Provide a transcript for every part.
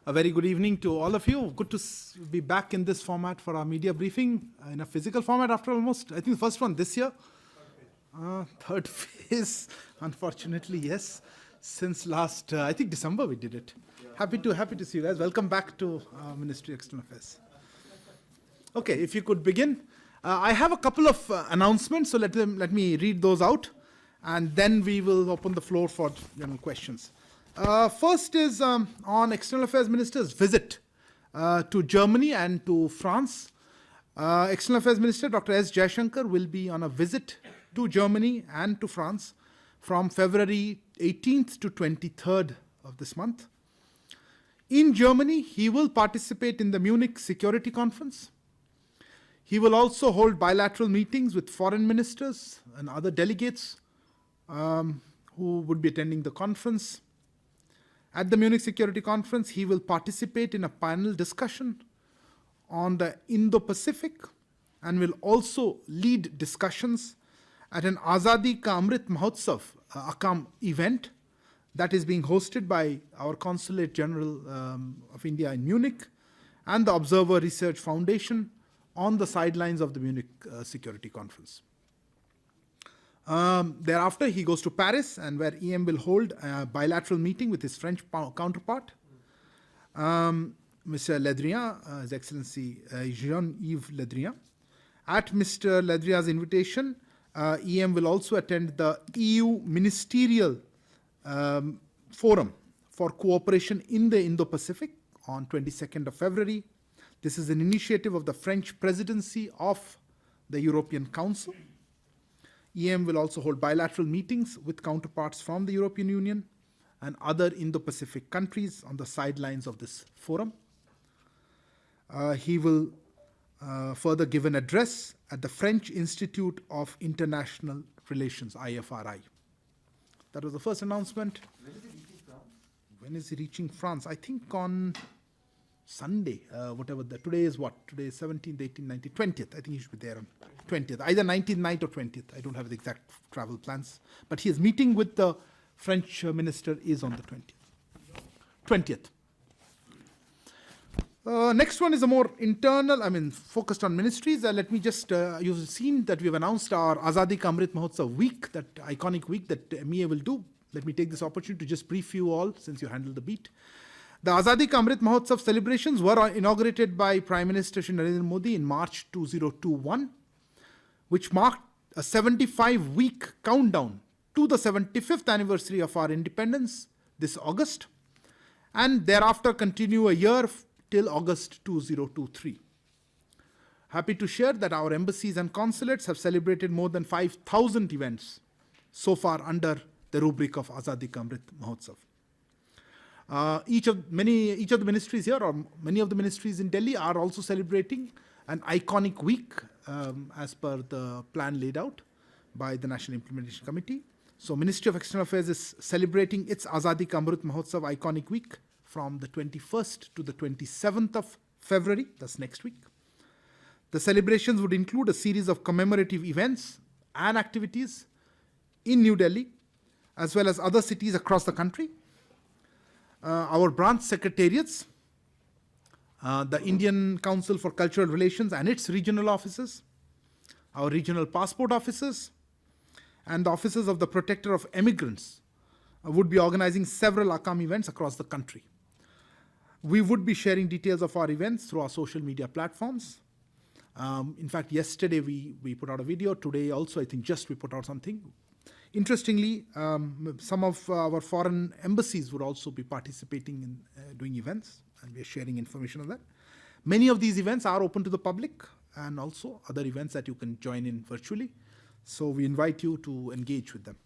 A very good evening to all of you. Good to be back in this format for our media briefing in a physical format after almost, I think, the first one this year. Third phase, unfortunately, yes. Since last, I think December we did it. Yeah. Happy to see you guys. Welcome back to Ministry of External Affairs. Okay, if you could begin. I have a couple of announcements, so let me read those out, and then we will open the floor for questions. First is on External Affairs Minister's visit to Germany and to France. External Affairs Minister Dr. S. Jaishankar will be on a visit to Germany and to France from February 18th to 23rd of this month. In Germany, he will participate in the Munich Security Conference. He will also hold bilateral meetings with foreign ministers and other delegates who would be attending the conference. At the Munich Security Conference, he will participate in a panel discussion on the Indo-Pacific and will also lead discussions at an Azadi ka Amrit Mahotsav Akkam event that is being hosted by our Consulate General of India in Munich and the Observer Research Foundation on the sidelines of the Munich Security Conference. Thereafter, he goes to Paris, and where EM will hold a bilateral meeting with his French counterpart, Mr. Le Drian, His Excellency Jean-Yves Le Drian. At Mr. Le Drian's invitation, EM will also attend the EU Ministerial Forum for Cooperation in the Indo-Pacific on 22nd of February. This is an initiative of the French presidency of the European Council. EM will also hold bilateral meetings with counterparts from the European Union and other Indo-Pacific countries on the sidelines of this forum. He will further give an address at the French Institute of International Relations, IFRI. That was the first announcement. When is he reaching France? I think on Sunday, today is what? Today is 17th, 18th, 19th, 20th. I think he should be there on 20th. Either 19th night or 20th. I don't have the exact travel plans. But his meeting with the French minister is on the 20th. Next one is a more internal, focused on ministries. Let me just, you've seen that we've announced our Azadi ka Amrit Mahotsav week, that iconic week that MEA will do. Let me take this opportunity to just brief you all since you handle the beat. The Azadi ka Amrit Mahotsav celebrations were inaugurated by Prime Minister Shri Narendra Modi in March 2021, which marked a 75-week countdown to the 75th anniversary of our independence this August, and thereafter continue a year till August 2023. Happy to share that our embassies and consulates have celebrated more than 5,000 events so far under the rubric of Azadi ka Amrit Mahotsav. Each of the ministries here, or many of the ministries in Delhi, are also celebrating an iconic week as per the plan laid out by the National Implementation Committee. So Ministry of External Affairs is celebrating its Azadi ka Amrit Mahotsav iconic week from the 21st to the 27th of February, that's next week. The celebrations would include a series of commemorative events and activities in New Delhi, as well as other cities across the country. Our branch secretariats, the Indian Council for Cultural Relations and its regional offices, our regional passport offices, and the offices of the Protector of Emigrants would be organizing several Akkam events across the country. We would be sharing details of our events through our social media platforms. In fact, yesterday we put out a video. Today also, I think just we put out something. Interestingly, some of our foreign embassies would also be participating in doing events, and we are sharing information on that. Many of these events are open to the public, and also other events that you can join in virtually. So we invite you to engage with them.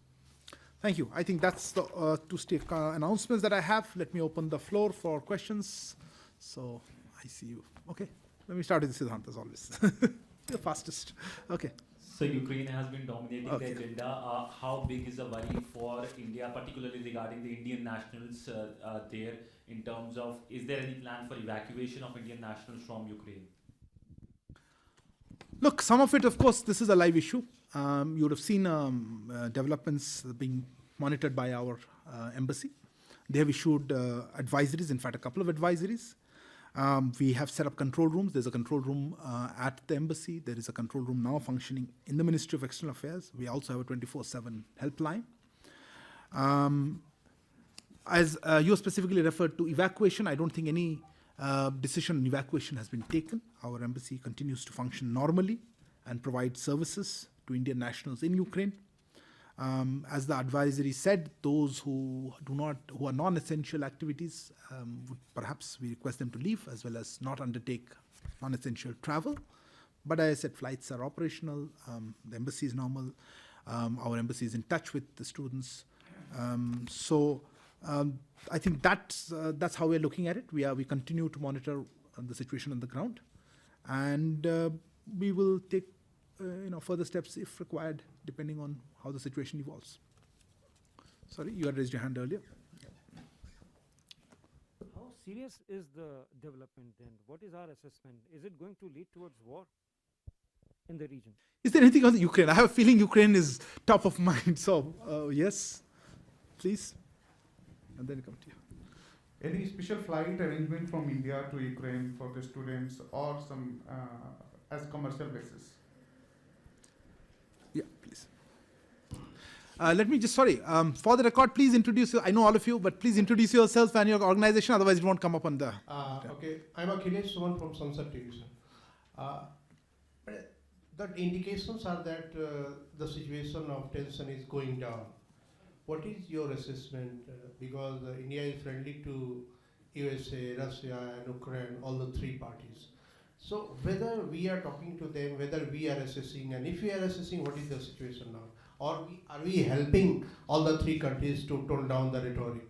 Thank you. I think that's the two announcements that I have. Let me open the floor for questions. So I see you. Okay. Let me start with Siddhant as always. The fastest. Okay. So Ukraine has been dominating the agenda. How big is the worry for India, particularly regarding the Indian nationals there, in terms of, is there any plan for evacuation of Indian nationals from Ukraine? Look, some of it, of course, this is a live issue. You would have seen developments being monitored by our embassy. They have issued advisories, in fact, a couple of advisories. We have set up control rooms. There's a control room at the embassy. There is a control room now functioning in the Ministry of External Affairs. We also have a 24/7 helpline. As you specifically referred to evacuation, I don't think any decision on evacuation has been taken. Our embassy continues to function normally and provide services to Indian nationals in Ukraine. As the advisory said, those who are non-essential activities, would perhaps we request them to leave, as well as not undertake non-essential travel. But as I said, flights are operational. The embassy is normal. Our embassy is in touch with the students. I think that's how we're looking at it. We continue to monitor the situation on the ground, and we will take further steps if required, depending on how the situation evolves. Sorry, you had raised your hand earlier. How serious is the development then? What is our assessment? Is it going to lead towards war in the region? Is there anything on Ukraine? I have a feeling Ukraine is top of mind. So yes, please, and then come to you. Any special flight arrangement from India to Ukraine for the students, or some as commercial basis? Yeah, please. Let me just, for the record, please introduce you. I know all of you, but please introduce yourself and your organization, otherwise it won't come up on the... Okay, I'm Akhilesh Suman from Sansad TV, sir. The indications are that the situation of tension is going down. What is your assessment? Because India is friendly to USA, Russia, and Ukraine, all the three parties. So whether we are talking to them, whether we are assessing, and if we are assessing, what is the situation now? Or are we helping all the three countries to tone down the rhetoric?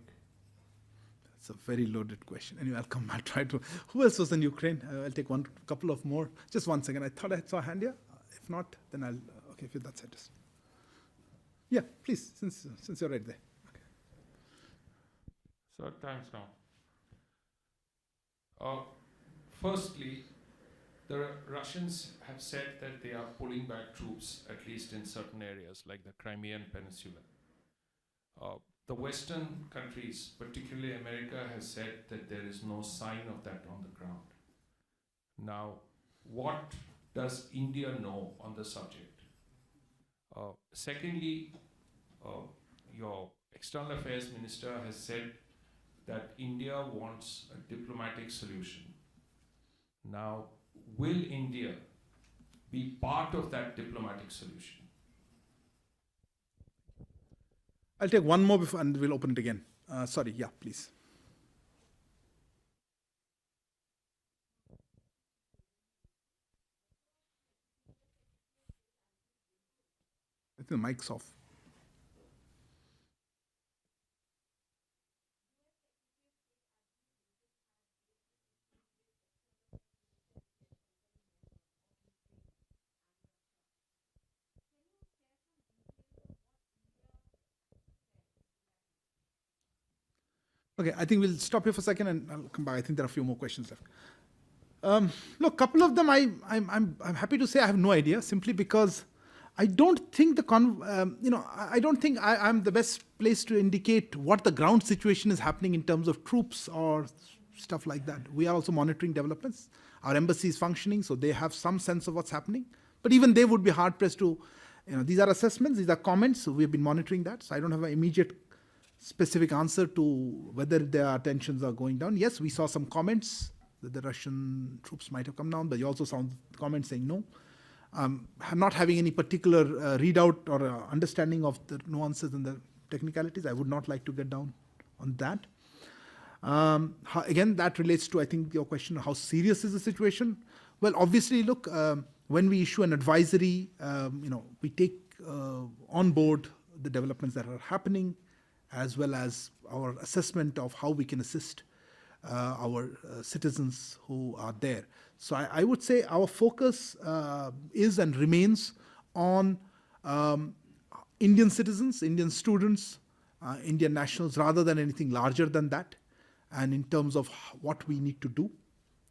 That's a very loaded question. Anyway, I'll try to... Who else was in Ukraine? I'll take couple of more. Just 1 second. I thought I saw a hand here. If not, then I'll... Okay, if that's it. Yeah, please, since you're right there. Okay. So thanks now. Firstly, the Russians have said that they are pulling back troops, at least in certain areas, like the Crimean Peninsula. The Western countries, particularly America, has said that there is no sign of that on the ground. Now, what does India know on the subject? Secondly, your External Affairs Minister has said that India wants a diplomatic solution. Now, will India be part of that diplomatic solution? I'll take one more before, and we'll open it again. Sorry, yeah, please. I think the mic's off. Okay, I think we'll stop here for a second and I'll come back. I think there are a few more questions left. Look, a couple of them I'm happy to say I have no idea, simply because I don't think I don't think I'm the best place to indicate what the ground situation is happening in terms of troops or stuff like that. We are also monitoring developments. Our embassy is functioning, so they have some sense of what's happening. But even they would be hard pressed to, these are assessments, these are comments, so we've been monitoring that. So I don't have an immediate specific answer to whether their tensions are going down. Yes, we saw some comments that the Russian troops might have come down, but you also saw comments saying no. Not having any particular readout or understanding of the nuances and the technicalities, I would not like to get down on that. Again, that relates to, I think, your question, how serious is the situation? Well, obviously, look, when we issue an advisory, we take on board the developments that are happening, as well as our assessment of how we can assist our citizens who are there. So I would say our focus is and remains on Indian citizens, Indian students, Indian nationals, rather than anything larger than that. And in terms of what we need to do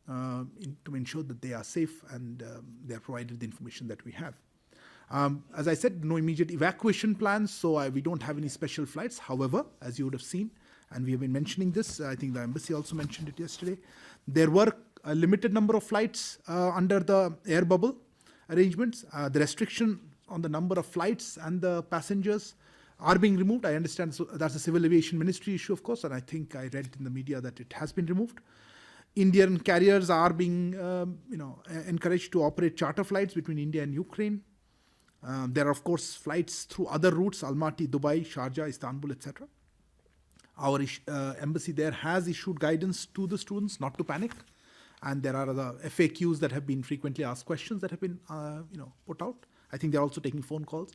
to ensure that they are safe and they are provided the information that we have. As I said, no immediate evacuation plans, so we don't have any special flights. However, as you would have seen, and we have been mentioning this. I think the embassy also mentioned it yesterday. There were a limited number of flights under the air bubble arrangements. The restriction on the number of flights and the passengers are being removed. I understand that's a Civil Aviation Ministry issue, of course, and I think I read in the media that it has been removed. Indian carriers are being encouraged to operate charter flights between India and Ukraine. There are, of course, flights through other routes, Almaty, Dubai, Sharjah, Istanbul, etc. Our embassy there has issued guidance to the students not to panic. And there are other FAQs that have been frequently asked questions that have been put out. I think they're also taking phone calls.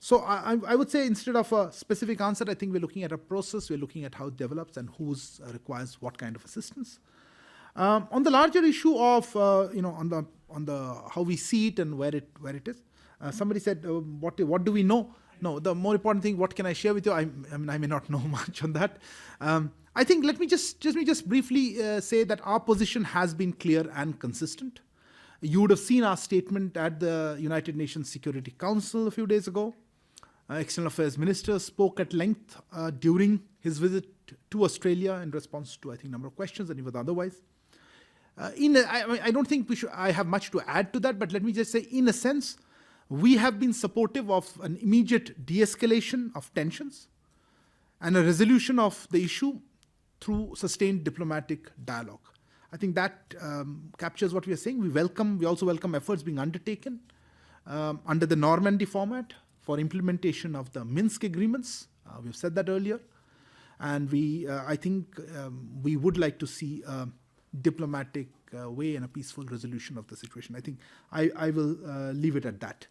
So I would say instead of a specific answer, I think we're looking at a process. We're looking at how it develops and who requires what kind of assistance. On the larger issue of on the how we see it and where it is, somebody said what do we know? No, the more important thing, what can I share with you? I may not know much on that. I think let me just briefly say that our position has been clear and consistent. You would have seen our statement at the United Nations Security Council a few days ago. External Affairs Minister spoke at length during his visit to Australia in response to, I think, a number of questions and even otherwise. I don't think I have much to add to that, but let me just say, in a sense, we have been supportive of an immediate de-escalation of tensions and a resolution of the issue through sustained diplomatic dialogue. I think that captures what we are saying. We also welcome efforts being undertaken under the Normandy format for implementation of the Minsk agreements. We've said that earlier. And I think we would like to see a diplomatic way and a peaceful resolution of the situation. I think I will leave it at that.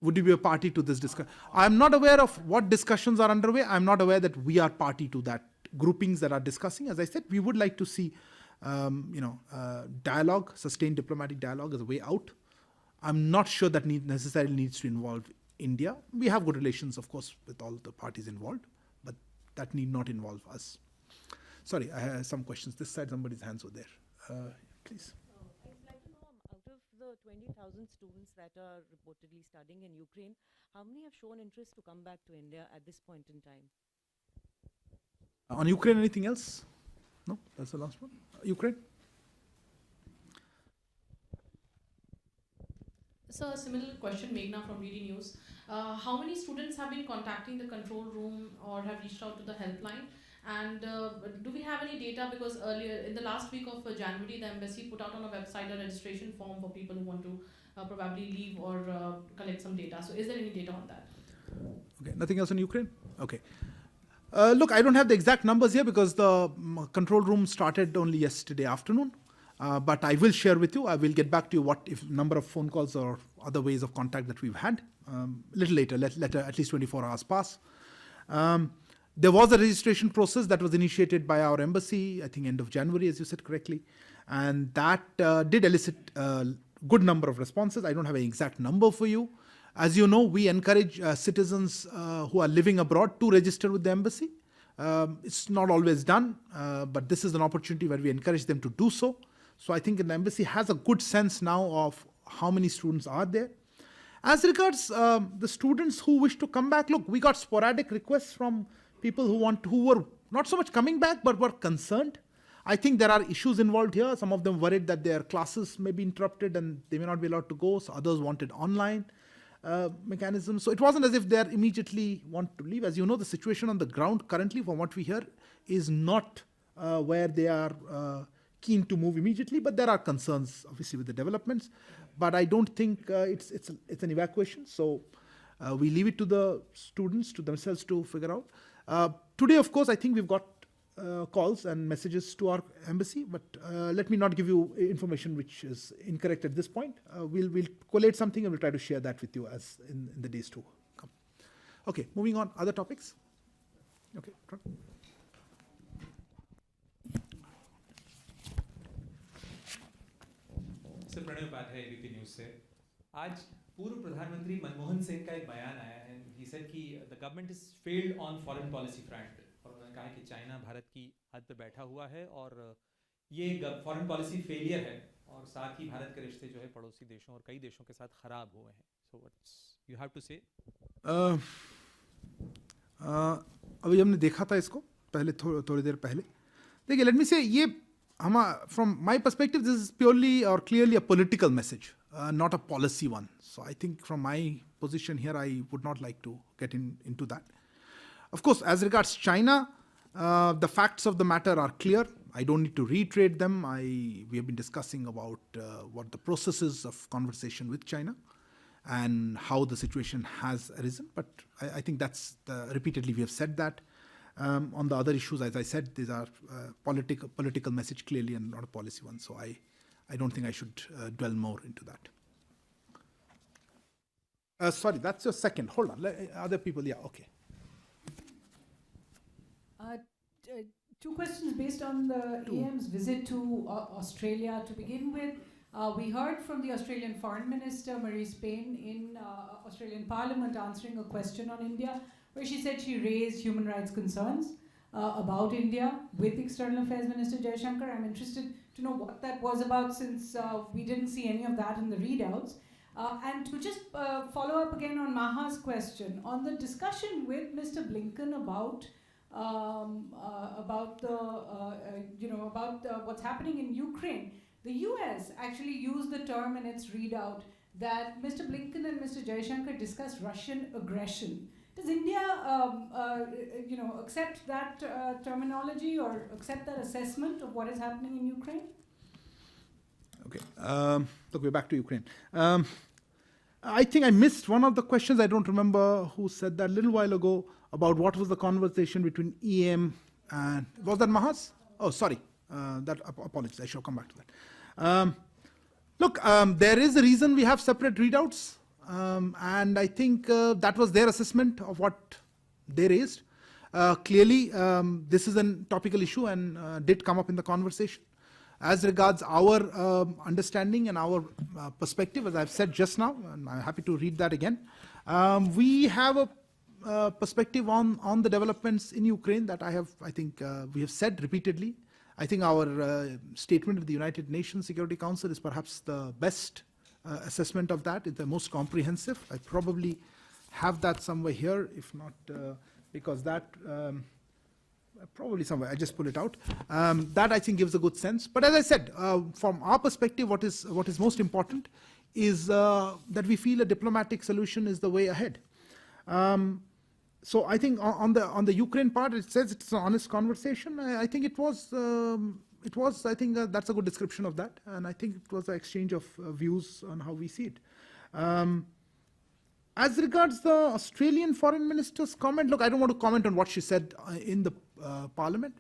Would you be a party to this discussion? I'm not aware of what discussions are underway. I'm not aware that we are party to that groupings that are discussing. As I said, we would like to see dialogue, sustained diplomatic dialogue as a way out. I'm not sure that necessarily needs to involve India. We have good relations, of course, with all the parties involved, but that need not involve us. Sorry, I have some questions. This side, somebody's hands were there. Please. I'd like to know, out of the 20,000 students that are reportedly studying in Ukraine, how many have shown interest to come back to India at this point in time? On Ukraine, anything else? No, that's the last one. Ukraine? So a similar question, Meghna from DD News. How many students have been contacting the control room or have reached out to the helpline? And do we have any data? Because earlier, in the last week of January, the embassy put out on a website a registration form for people who want to probably leave or collect some data. So is there any data on that? Okay, nothing else in Ukraine? Okay. Look, I don't have the exact numbers here because the control room started only yesterday afternoon. But I will share with you. I will get back to you what if number of phone calls or other ways of contact that we've had. A little later, let at least 24 hours pass. There was a registration process that was initiated by our embassy, I think end of January, as you said correctly. And that did elicit a good number of responses. I don't have an exact number for you. As you know, we encourage citizens who are living abroad to register with the embassy. It's not always done, but this is an opportunity where we encourage them to do so. So I think the embassy has a good sense now of how many students are there. As regards the students who wish to come back, look, we got sporadic requests from people who were not so much coming back, but were concerned. I think there are issues involved here. Some of them worried that their classes may be interrupted and they may not be allowed to go. So others wanted online mechanisms. So it wasn't as if they immediately want to leave. As you know, the situation on the ground currently, from what we hear, is not where they are keen to move immediately, but there are concerns, obviously, with the developments. But I don't think it's an evacuation. So we leave it to the students, to themselves to figure out. Today, of course, I think we've got calls and messages to our embassy, but let me not give you information which is incorrect at this point. We'll collate something and we'll try to share that with you as in the days to come. Okay, moving on. Other topics? Okay. Sir Pranay Upadhyay ABP news से आज पूर्व प्रधानमंत्री मनमोहन सिंह का एक बयान आया है he said कि the government is failed on foreign policy front और उन्होंने कहा कि चाइना भारत की हद पे बैठा हुआ है और ये फॉरेन पॉलिसी फेलियर है और साथ ही भारत के रिश्ते जो है पड़ोसी देशों और कई देशों के साथ खराब हुए हैं so what's you have to say अभी हमने देखा था इसको पहले थोड़ी देर पहले. देखिए, let me say, ये from my perspective, this is purely or clearly a political message, not a policy one. So I think from my position here, I would not like to get into that. Of course, as regards China, the facts of the matter are clear. I don't need to reiterate them. We have been discussing about what the processes of conversation with China and how the situation has arisen. But I think that's repeatedly we have said that. On the other issues, as I said, these are political message clearly and not a policy one. So I don't think I should dwell more into that. Sorry, that's your second. Hold on. Other people, yeah, okay. Two questions based on the EM's visit to Australia. To begin with, we heard from the Australian Foreign Minister, Marise Payne, in Australian Parliament answering a question on India, where she said she raised human rights concerns about India with External Affairs Minister Jaishankar. I'm interested to know what that was about, since we didn't see any of that in the readouts. And to just follow up again on Maha's question, on the discussion with Mr. Blinken about what's happening in Ukraine, the US actually used the term in its readout that Mr. Blinken and Mr. Jaishankar discussed Russian aggression. Does India accept that terminology or accept that assessment of what is happening in Ukraine? Okay, look, we're back to Ukraine. I think I missed one of the questions. I don't remember who said that a little while ago about what was the conversation between EM and, was that Mahas? Oh, sorry. Apologies. I shall come back to that. Look, there is a reason we have separate readouts. And I think that was their assessment of what they raised. Clearly, this is a topical issue and did come up in the conversation. As regards our understanding and our perspective, as I've said just now, and I'm happy to read that again, we have a perspective on the developments in Ukraine that I think we have said repeatedly. I think our statement of the United Nations Security Council is perhaps the best assessment of that. It's the most comprehensive. I probably have that somewhere here, if not because that probably somewhere. I just pull it out. That I think gives a good sense. But as I said, from our perspective, what is most important is that we feel a diplomatic solution is the way ahead. So I think on the Ukraine part, it says it's an honest conversation. I think it was. I think that's a good description of that, and I think it was an exchange of views on how we see it. As regards the Australian Foreign Minister's comment, look, I don't want to comment on what she said in the Parliament.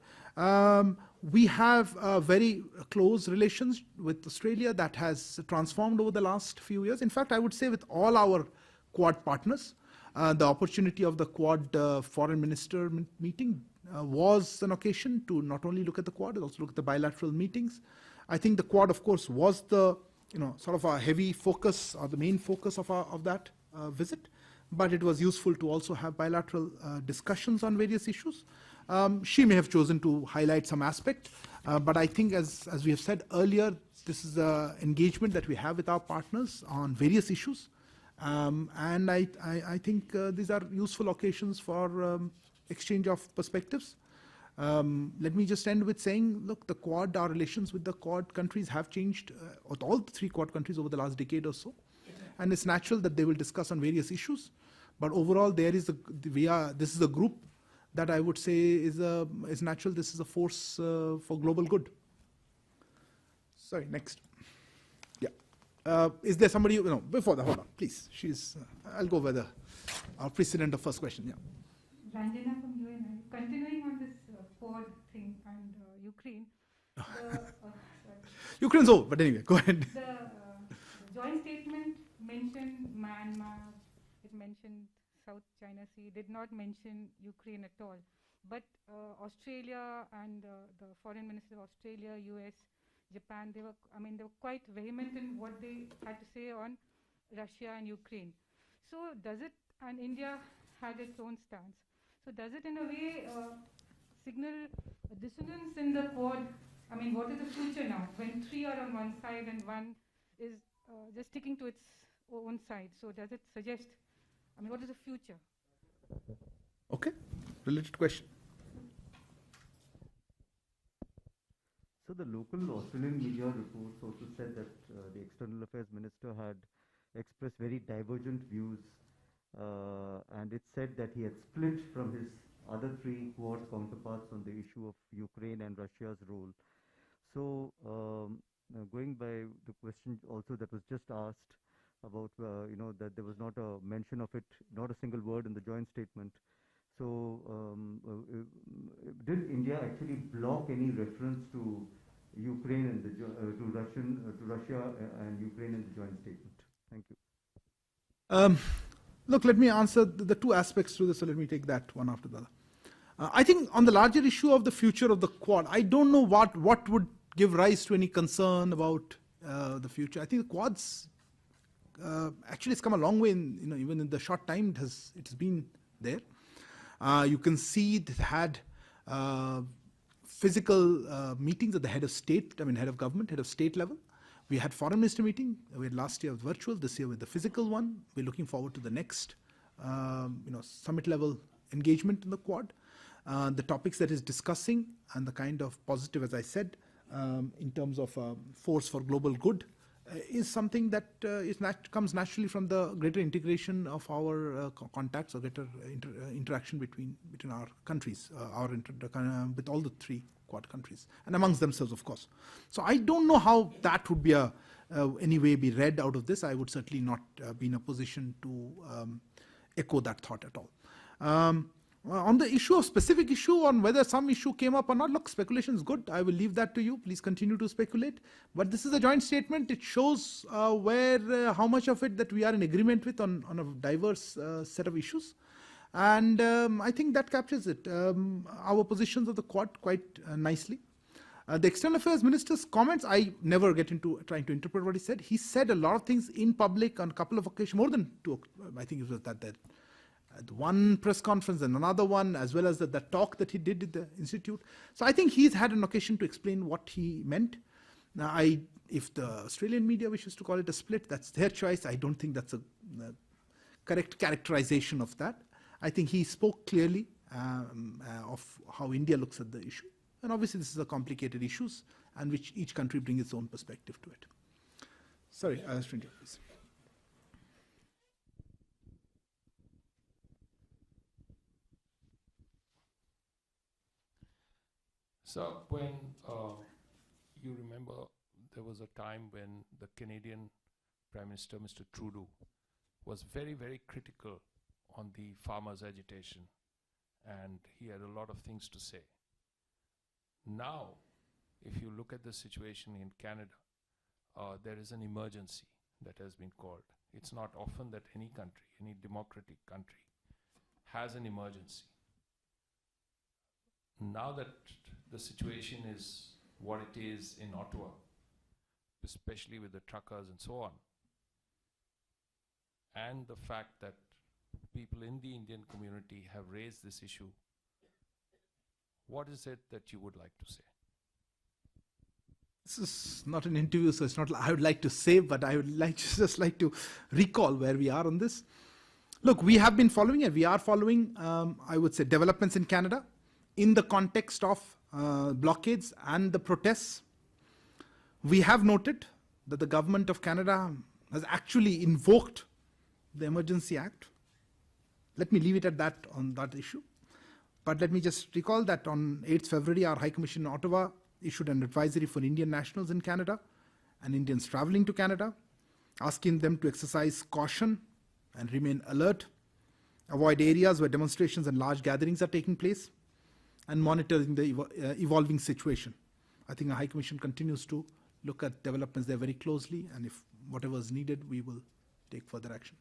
We have very close relations with Australia that has transformed over the last few years. In fact, I would say with all our Quad partners, the opportunity of the Quad Foreign Minister meeting was an occasion to not only look at the Quad, but also look at the bilateral meetings. I think the Quad, of course, was the sort of a heavy focus or the main focus of that visit, but it was useful to also have bilateral discussions on various issues. She may have chosen to highlight some aspect, but I think as we have said earlier, this is an engagement that we have with our partners on various issues, and I think these are useful occasions for exchange of perspectives. Let me just end with saying, look, the Quad, our relations with the Quad countries have changed, with all the three Quad countries over the last decade or so, and it's natural that they will discuss on various issues. But overall, this is a group that I would say is natural. This is a force for global good. Sorry, next. Yeah. Is there somebody, before that, hold on, please. I'll go with our precedent of first question, yeah. Ranjana from UNI. Continuing on this Quad thing and Ukraine. Ukraine's over, but anyway, go ahead. The joint statement mentioned Myanmar, it mentioned South China Sea, did not mention Ukraine at all. But Australia and the foreign minister of Australia, US, Japan, they were quite vehement in what they had to say on Russia and Ukraine. So does it, and India had its own stance. So does it in a way signal a dissonance in the Quad? I mean, what is the future now when three are on one side and one is just sticking to its own side? So does it suggest, what is the future? Okay, related question. So the local Australian media reports also said that the External Affairs Minister had expressed very divergent views, and it said that he had split from his other three Quad counterparts on the issue of Ukraine and Russia's role. So going by the question also that was just asked about, that there was not a mention of it, not a single word in the joint statement. So did India actually block any reference to Ukraine and to Russia and Ukraine in the joint statement? Thank you. Look, let me answer the two aspects to this, so let me take that one after the other. I think on the larger issue of the future of the Quad, I don't know what would give rise to any concern about the future. I think the Quad's actually it's come a long way in, even in the short time it has been there. You can see it had physical meetings at the head of state, head of government, head of state level. We had foreign minister meeting. We had last year virtual, this year with the physical one. We're looking forward to the next, summit level engagement in the Quad. The topics that is discussing and the kind of positive, as I said, in terms of force for global good, is something that comes naturally from the greater integration of our contacts or greater interaction between our countries, with all the three Quad countries, and amongst themselves, of course. So I don't know how that would be any way be read out of this. I would certainly not be in a position to echo that thought at all. On the specific issue on whether some issue came up or not, look, speculation is good. I will leave that to you. Please continue to speculate. But this is a joint statement. It shows how much of it that we are in agreement with on a diverse set of issues. And I think that captures it, our positions of the Quad quite nicely. The External Affairs Minister's comments, I never get into trying to interpret what he said. He said a lot of things in public on a couple of occasions, more than two. I think it was that one press conference and another one, as well as the talk that he did at the Institute. So I think he's had an occasion to explain what he meant. Now, if the Australian media wishes to call it a split, that's their choice. I don't think that's a correct characterization of that. I think he spoke clearly of how India looks at the issue. And obviously this is a complicated issue, and which each country brings its own perspective to it. Sorry, Stranger, please. So when you remember, there was a time when the Canadian Prime Minister, Mr. Trudeau, was very, very critical on the farmers' agitation, and he had a lot of things to say. Now, if you look at the situation in Canada, there is an emergency that has been called. It's not often that any country, any democratic country, has an emergency. Now that the situation is what it is in Ottawa, especially with the truckers and so on, and the fact that people in the Indian community have raised this issue, what is it that you would like to say? This is not an interview, so it's not I would like to say, but I would just like to recall where we are on this. Look, we have been following and we are following, I would say, developments in Canada in the context of blockades and the protests. We have noted that the government of Canada has actually invoked the Emergency Act. Let me leave it at that on that issue. But let me just recall that on 8th February, our High Commission in Ottawa issued an advisory for Indian nationals in Canada and Indians traveling to Canada, asking them to exercise caution and remain alert, avoid areas where demonstrations and large gatherings are taking place, and monitoring the evolving situation. I think the High Commission continues to look at developments there very closely, and if whatever is needed, we will take further action.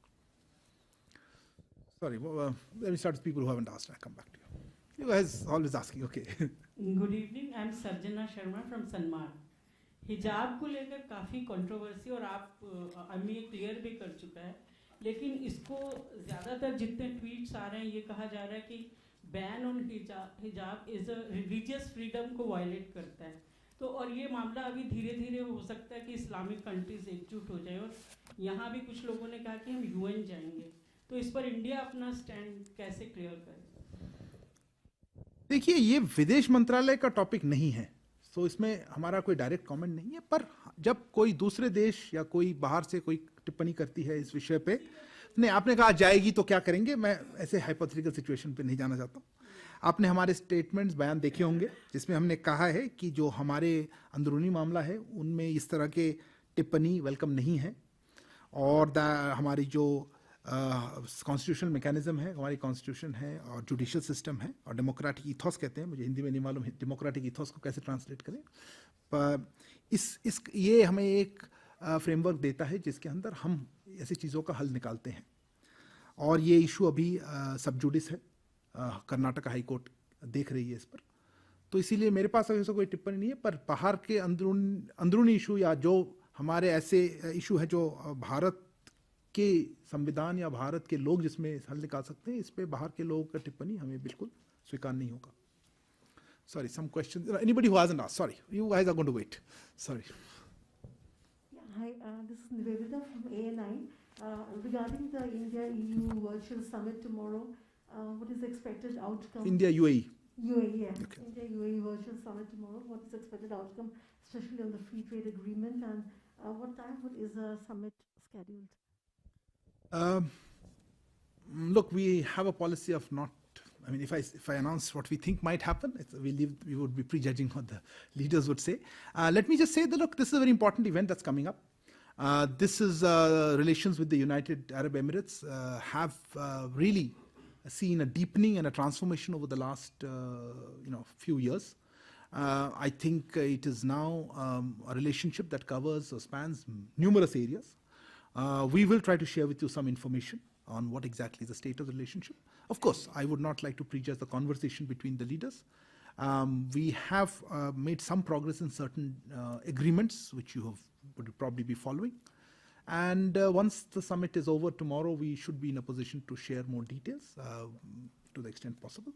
Sorry, let me start with people who haven't asked. I'll come back to you. You guys always asking, okay. Good evening, I'm Sarjana Sharma from Sanmar. हिजाब को लेकर काफ़ी controversy और आप अमी clear भी कर चुका है, लेकिन इसको ज़्यादातर जितने ट्वीट्स आ रहे हैं ये कहा जा रहा है कि बैन ऑन हिजाब इज अ रिलीजियस फ्रीडम को वायलेट करता है. तो और ये मामला अभी धीरे धीरे हो सकता है कि इस्लामिक कंट्रीज एकजुट हो जाए, और यहाँ भी कुछ लोगों ने कहा कि हम यूएन जाएंगे. तो इस पर इंडिया अपना स्टैंड कैसे क्लियर करे? देखिए, ये विदेश मंत्रालय का टॉपिक नहीं है, तो इसमें हमारा कोई डायरेक्ट कमेंट नहीं है। पर जब कोई दूसरे देश या कोई बाहर से कोई टिप्पणी करती है इस विषय पे, नहीं, आपने कहा जाएगी तो क्या करेंगे, मैं ऐसे हाइपोथेटिकल सिचुएशन पे नहीं जाना चाहता हूँ। आपने हमारे स्टेटमेंट्स बयान देखे होंगे जिसमें हमने कहा है कि जो हमारे अंदरूनी मामला है उनमें इस तरह के टिप्पणी वेलकम नहीं है, और हमारी जो कॉन्स्टिट्यूशनल मैकेनिज्म है, हमारी कॉन्स्टिट्यूशन है और जुडिशियल सिस्टम है और डेमोक्रेटिक ईथोस कहते हैं, मुझे हिंदी में नहीं मालूम डेमोक्रेटिक ईथोस को कैसे ट्रांसलेट करें, पर ये हमें एक फ्रेमवर्क देता है जिसके अंदर हम ऐसी चीज़ों का हल निकालते हैं। और ये इशू अभी सब जुडिस है, कर्नाटक हाई कोर्ट देख रही है इस पर, तो इसीलिए मेरे पास ऐसा कोई टिप्पणी नहीं है। पर बाहर के अंदरूनी इशू या जो हमारे ऐसे इशू है जो भारत के संविधान या भारत के लोग जिसमें हल निकाल सकते हैं, इस पे बाहर के लोगों का टिप्पणी हमें बिल्कुल स्वीकार नहीं होगा। Sorry, some questions. Anybody who hasn't asked, sorry, you guys are going to wait. Sorry. Yeah, hi, this is Nivedita from ANI. Regarding the India-EU virtual summit tomorrow, what is the expected outcome? India-UAE. UAE, yeah. Okay. India-UAE virtual summit tomorrow. What is the expected outcome, especially on the free trade agreement, and what time is the summit scheduled? Look, we have a policy of not. I mean, if I announce what we think might happen, we would be prejudging what the leaders would say. Let me just say that, look, this is a very important event that's coming up. This is relations with the United Arab Emirates have really seen a deepening and a transformation over the last few years. I think it is now a relationship that covers or spans numerous areas. We will try to share with you some information on what exactly is the state of the relationship. Of course, I would not like to prejudge the conversation between the leaders. We have made some progress in certain agreements, which you would probably be following. And once the summit is over tomorrow, we should be in a position to share more details to the extent possible.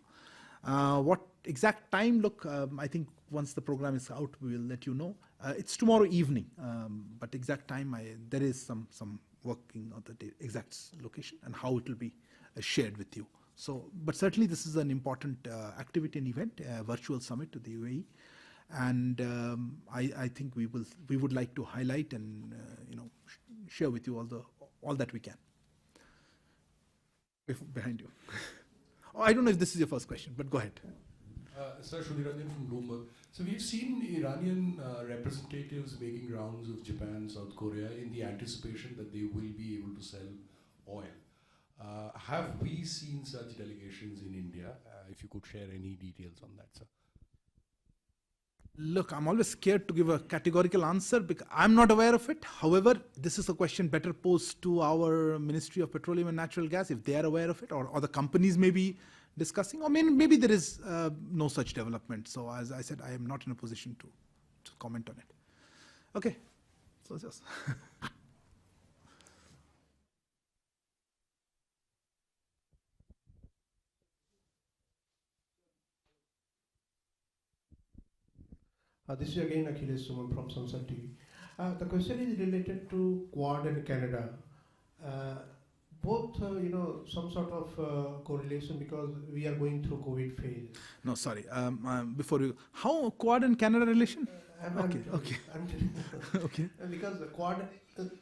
What exact time? Look, I think once the program is out, we will let you know. It's tomorrow evening, but exact time, there is some working on the exact location and how it will be shared with you. So, but certainly this is an important activity and event, a virtual summit to the UAE, and I think we would like to highlight and share with you all that we can. Behind you. Oh, I don't know if this is your first question, but go ahead. Sir, Shudhiranjan from Bloomberg. So we've seen Iranian representatives making rounds of Japan, South Korea in the anticipation that they will be able to sell oil. Have we seen such delegations in India? If you could share any details on that, sir. Look, I'm always scared to give a categorical answer because I'm not aware of it. However, this is a question better posed to our Ministry of Petroleum and Natural Gas if they are aware of it, or the companies may be discussing, or maybe there is no such development. So as I said, I am not in a position to comment on it. Okay. So just. This is again Achilles Suman from Sunset TV. The question is related to Quad and Canada. Both, some sort of correlation because we are going through COVID phase. No, sorry. Before you, how Quad and Canada relation? Okay. Okay. Because the Quad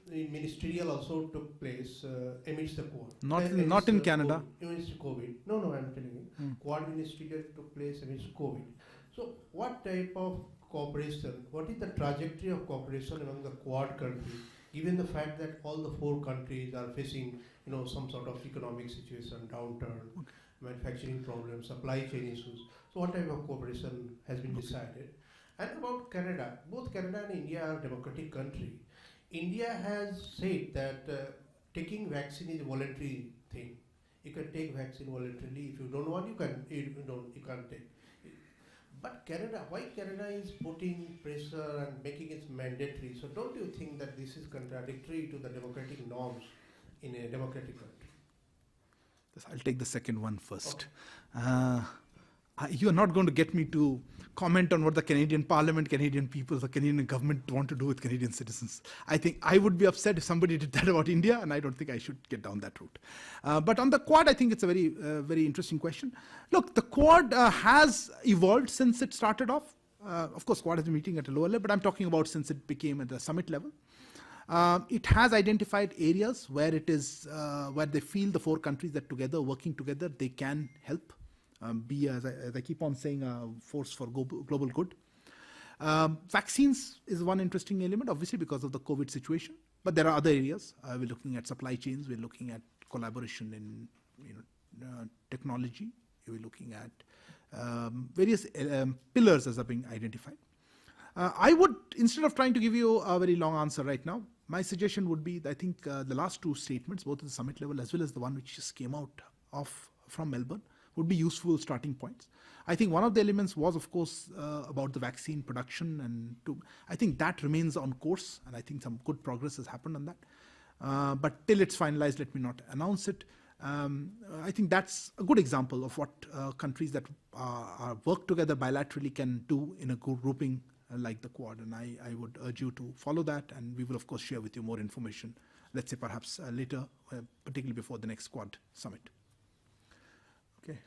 ministerial also took place amidst the Quad. Not in Canada. Amidst COVID. No, I'm telling you. Quad ministerial took place amidst COVID. So, what type of cooperation? What is the trajectory of cooperation among the Quad countries, given the fact that all the 4 countries are facing, some sort of economic situation, downturn, manufacturing problems, supply chain issues? So, what type of cooperation has been decided? And about Canada, both Canada and India are democratic country. India has said that taking vaccine is a voluntary thing. You can take vaccine voluntarily. If you don't want, you can't take. But Canada, why Canada is putting pressure and making it mandatory? So don't you think that this is contradictory to the democratic norms in a democratic country? I'll take the second one first. You are not going to get me to comment on what the Canadian Parliament, Canadian people, the Canadian government want to do with Canadian citizens. I think I would be upset if somebody did that about India, and I don't think I should get down that route. But on the Quad, I think it's a very interesting question. Look, the Quad has evolved since it started off. Of course, Quad has been meeting at a lower level, but I'm talking about since it became at the summit level. It has identified areas where it is where they feel the four countries that together, working together, they can help. Be, as I keep on saying, a force for global good. Vaccines is one interesting element, obviously, because of the COVID situation. But there are other areas. We're looking at supply chains. We're looking at collaboration in technology. We're looking at various pillars as are being identified. I would, instead of trying to give you a very long answer right now, my suggestion would be, I think the last two statements, both at the summit level as well as the one which just came out from Melbourne, would be useful starting points. I think one of the elements was, of course, about the vaccine production, and I think that remains on course, and I think some good progress has happened on that. But till it's finalized, let me not announce it. I think that's a good example of what countries that work together bilaterally can do in a grouping like the Quad, and I would urge you to follow that, and we will, of course, share with you more information, let's say perhaps later, particularly before the next Quad summit. Okay,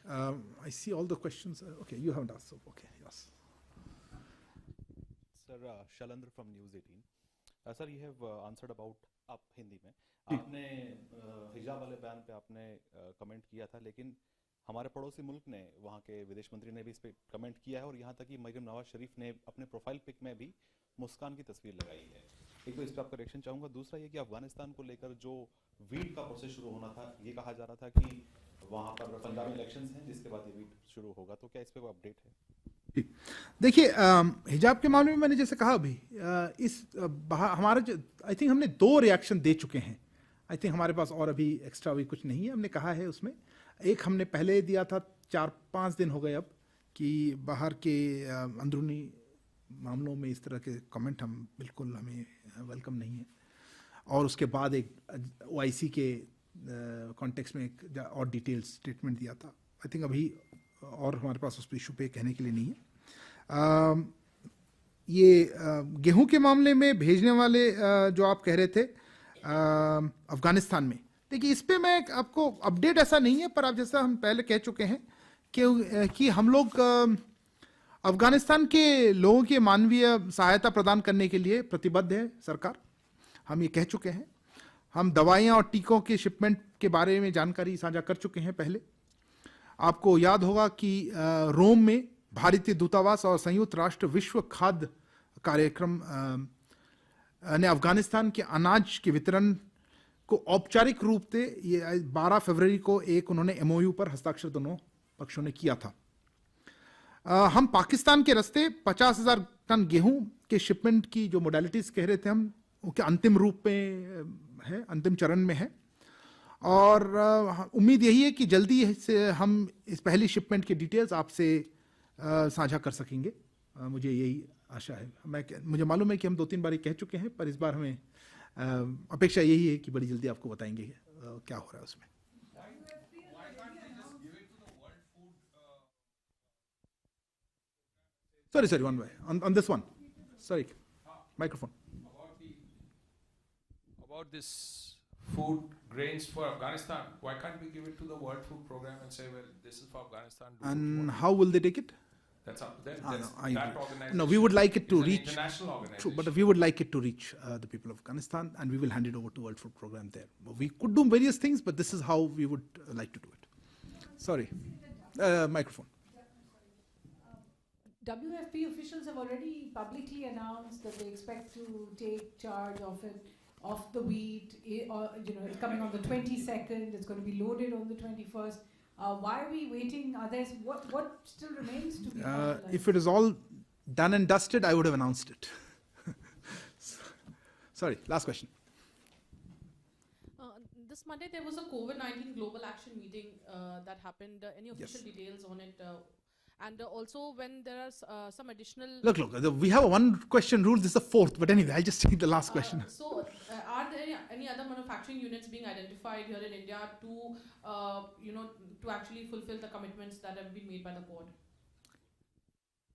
I see all the questions. Okay, you haven't asked, so okay, yes. Sir, Shalandra from News 18. Sir, you have answered about up Hindi में. आपने हिजाब वाले ban पे आपने comment किया था, लेकिन हमारे पड़ोसी मुल्क ने, वहाँ के विदेश मंत्री ने भी इस पे कमेंट किया है, और यहाँ तक कि मरियम नवाज शरीफ ने अपने प्रोफाइल पिक में भी मुस्कान की तस्वीर लगाई है. एक तो इस पर आपका रिएक्शन चाहूँगा. दूसरा ये कि अफगानिस्तान को लेकर जो वीट का प्रोसेस शुरू होना था, ये कहा जा रहा था कि वहाँ पर पंजाब में इलेक्शंस हैं जिसके बाद ये वीट शुरू होगा, तो क्या इस पे कोई अपडेट है? देखिए, हिजाब के मामले में मैंने जैसे कहा अभी, हमारा आई थिंक हमने 2 रिएक्शन दे चुके हैं. आई थिंक हमारे पास और अभी एक्स्ट्रा भी कुछ नहीं है. हमने कहा है उसमें, एक हमने पहले दिया था, 4-5 दिन हो गए अब, कि बाहर के अंदरूनी मामलों में इस तरह के कमेंट हम बिल्कुल, हमें वेलकम नहीं है. और उसके बाद एक OIC के कॉन्टेक्स्ट में एक और डिटेल स्टेटमेंट दिया था. आई थिंक अभी और हमारे पास उस इशू पे कहने के लिए नहीं है. ये गेहूं के मामले में भेजने वाले जो आप कह रहे थे अफगानिस्तान में, देखिए इस पे मैं आपको अपडेट ऐसा नहीं है, पर आप जैसा हम पहले कह चुके हैं कि हम लोग अफगानिस्तान के लोगों की मानवीय सहायता प्रदान करने के लिए प्रतिबद्ध है सरकार. हम ये कह चुके हैं. हम दवाइयाँ और टीकों के शिपमेंट के बारे में जानकारी साझा कर चुके हैं पहले. आपको याद होगा कि रोम में भारतीय दूतावास और संयुक्त राष्ट्र विश्व खाद्य कार्यक्रम ने अफगानिस्तान के अनाज के वितरण को औपचारिक रूप से ये 12 फरवरी को एक उन्होंने MOU पर हस्ताक्षर दोनों पक्षों ने किया था. हम पाकिस्तान के रास्ते 50,000 टन गेहूं के शिपमेंट की जो मोडालिटीज कह रहे थे, हम उनके अंतिम रूप में है, अंतिम चरण में है. और उम्मीद यही है कि जल्दी से हम इस पहली शिपमेंट की डिटेल्स आपसे साझा कर सकेंगे. मुझे यही आशा है. मुझे मालूम है कि हम 2-3 बार कह चुके हैं, पर इस बार हमें अपेक्षा यही है कि बड़ी जल्दी आपको बताएंगे क्या हो रहा है उसमें. Sorry, one way. On this one. Sorry, microphone. About this food grains for Afghanistan, why can't we give it to the World Food Program and say, well, this is for Afghanistan? And how will they take it? That's up to them. That organization. No, we would like it to reach. International organization. True, but we would like it to reach the people of Afghanistan, and we will hand it over to World Food Program there. We could do various things, but this is how we would like to do it. Sorry, microphone. WFP officials have already publicly announced that they expect to take charge of it, of the wheat. It's coming on the 22nd. It's going to be loaded on the 21st. Why are we waiting? What still remains to be finalized? If it is all done and dusted, I would have announced it. Sorry, last question. This Monday there was a COVID-19 global action meeting that happened. Any official details on it? And also when there are some additional... Look, we have a 1-question rule. This is the 4th, but anyway, I'll just take the last question. So are there any other manufacturing units being identified here in India to, to actually fulfill the commitments that have been made by the Quad?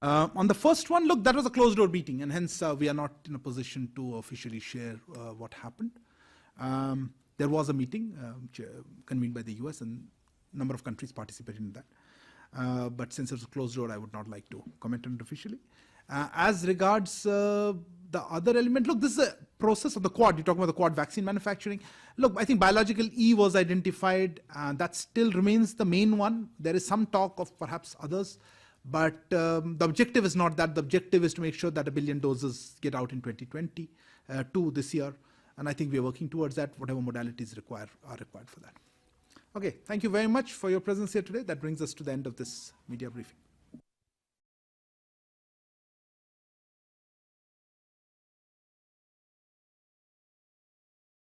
On the first one, look, that was a closed-door meeting, and hence we are not in a position to officially share what happened. There was a meeting convened by the US, and a number of countries participated in that. But since it was a closed door, I would not like to comment on it officially. As regards the other element, look, this is a process of the Quad. You're talking about the Quad vaccine manufacturing. Look, I think biological E was identified, and that still remains the main one. There is some talk of perhaps others, but the objective is not that. The objective is to make sure that 1 billion doses get out in 2022 this year, and I think we are working towards that. Whatever modalities are required for that. Okay, thank you very much for your presence here today. That brings us to the end of this media briefing.